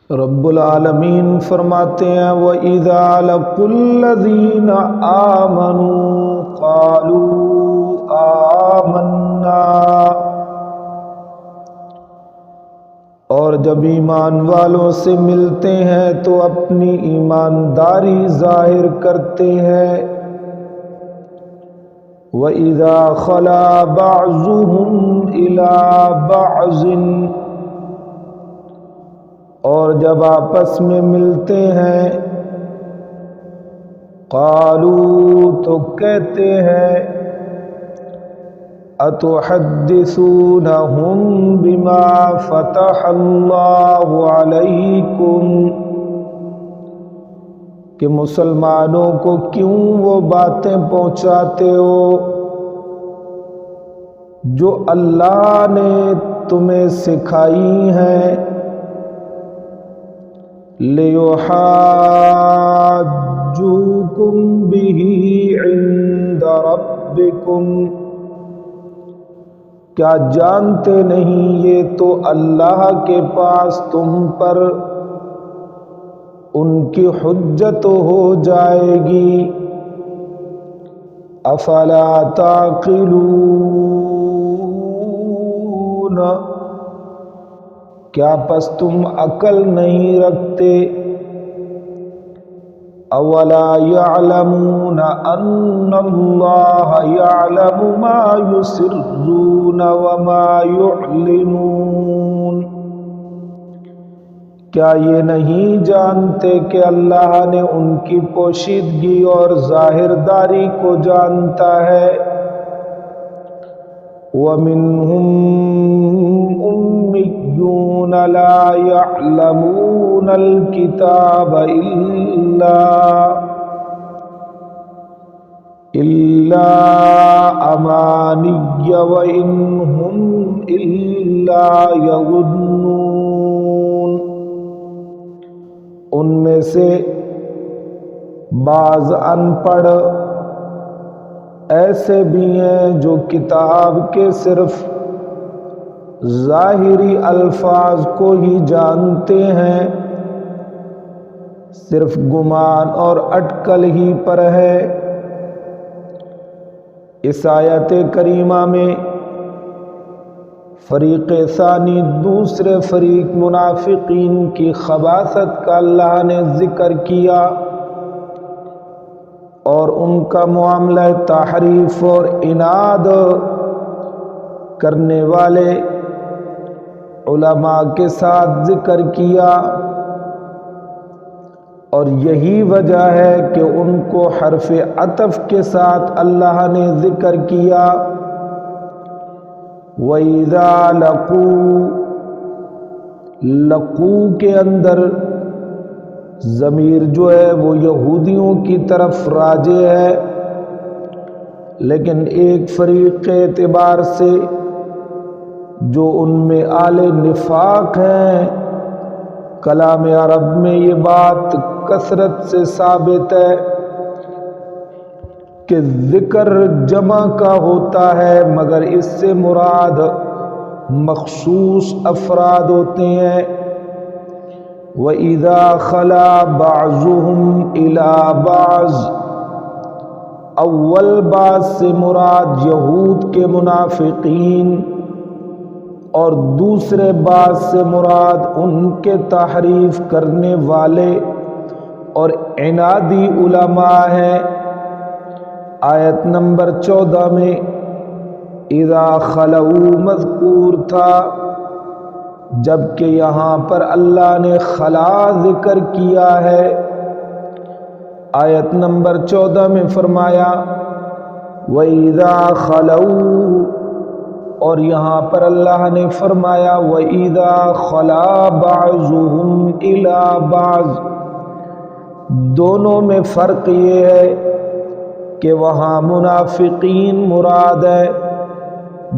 رب العالمین فرماتے ہیں وَإِذَا لَقُوا الَّذِينَ آمَنُوا قَالُوا آمَنَّا، اور جب ایمان والوں سے ملتے ہیں تو اپنی ایمانداری ظاہر کرتے ہیں۔ وَإِذَا خَلَا بَعْضُهُمْ إِلَى بَعْضٍ، اور جب آپس میں ملتے ہیں قالوا تو کہتے ہیں اتحدثونہم بما فتح اللہ علیکم، کہ مسلمانوں کو کیوں وہ باتیں پہنچاتے ہو جو اللہ نے تمہیں سکھائی ہیں، لِيُحَاجُّوكُمْ بِهِ عِندَ رَبِّكُمْ، کیا جانتے نہیں یہ تو اللہ کے پاس تم پر ان کی حجت ہو جائے گی۔ افلا تعقلون، کیا پس تم عقل نہیں رکھتے؟ اولا یعلمون ان اللہ یعلم ما یسرون وما یعلنون، کیا یہ نہیں جانتے کہ اللہ نے ان کی پوشیدگی اور ظاہرداری کو جانتا ہے؟ وَمِنْهُمْ أُمِّيُّونَ لَا يَعْلَمُونَ الْكِتَابَ إِلَّا أَمَانِيَّ وَإِنْ هُمْ إِلَّا يَظُنُّونَ، ان میں سے بعض ان پڑھ ایسے بھی ہیں جو کتاب کے صرف ظاہری الفاظ کو ہی جانتے ہیں، صرف گمان اور اٹکل ہی پر ہے۔ اس آیت کریمہ میں فریق ثانی دوسرے فریق منافقین کی خباثت کا اللہ نے ذکر کیا اور ان کا معاملہ تحریف اور عناد کرنے والے علماء کے ساتھ ذکر کیا، اور یہی وجہ ہے کہ ان کو حرف عطف کے ساتھ اللہ نے ذکر کیا۔ وَإِذَا لَقُوا، لقو کے اندر ضمیر جو ہے وہ یہودیوں کی طرف راجع ہے، لیکن ایک فریق کے اعتبار سے جو ان میں اہل نفاق ہیں، کلام عرب میں یہ بات کثرت سے ثابت ہے کہ ذکر جمع کا ہوتا ہے مگر اس سے مراد مخصوص افراد ہوتے ہیں۔ وَإِذَا خَلَا بَعْضُهُمْ إِلَى بَعْضٍ، اول بعض سے مراد یہود کے منافقین اور دوسرے بعض سے مراد ان کے تحریف کرنے والے اور عنادی علماء ہیں۔ آیت نمبر 14 میں اذا خلوا مذکور تھا، جبکہ یہاں پر اللہ نے خلا ذکر کیا ہے۔ آیت نمبر 14 میں فرمایا وَإِذَا خَلَوْا، اور یہاں پر اللہ نے فرمایا وَإِذَا خَلَا بَعْضُهُمْ إِلَى بَعْضٍ، دونوں میں فرق یہ ہے کہ وہاں منافقین مراد ہے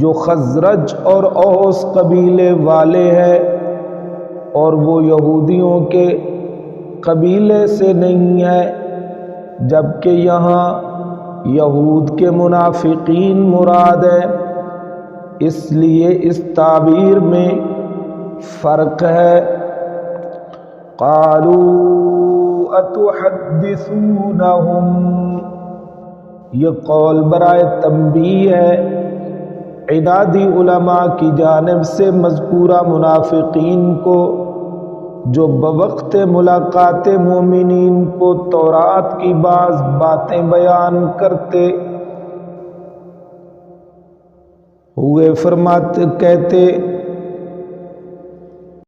جو خزرج اور اوس قبیلے والے ہیں، اور وہ یہودیوں کے قبیلے سے نہیں ہے، جبکہ یہاں یہود کے منافقین مراد ہے۔ اس لیے اس تعبیر میں فرق ہے۔ قالوا اتحدثونہم، یہ قول برائے تنبیہ ہے عنادی علماء کی جانب سے مذکورہ منافقین کو، جو بوقت ملاقات مومنین کو تورات کی بعض باتیں بیان کرتے ہوئے فرماتے کہتے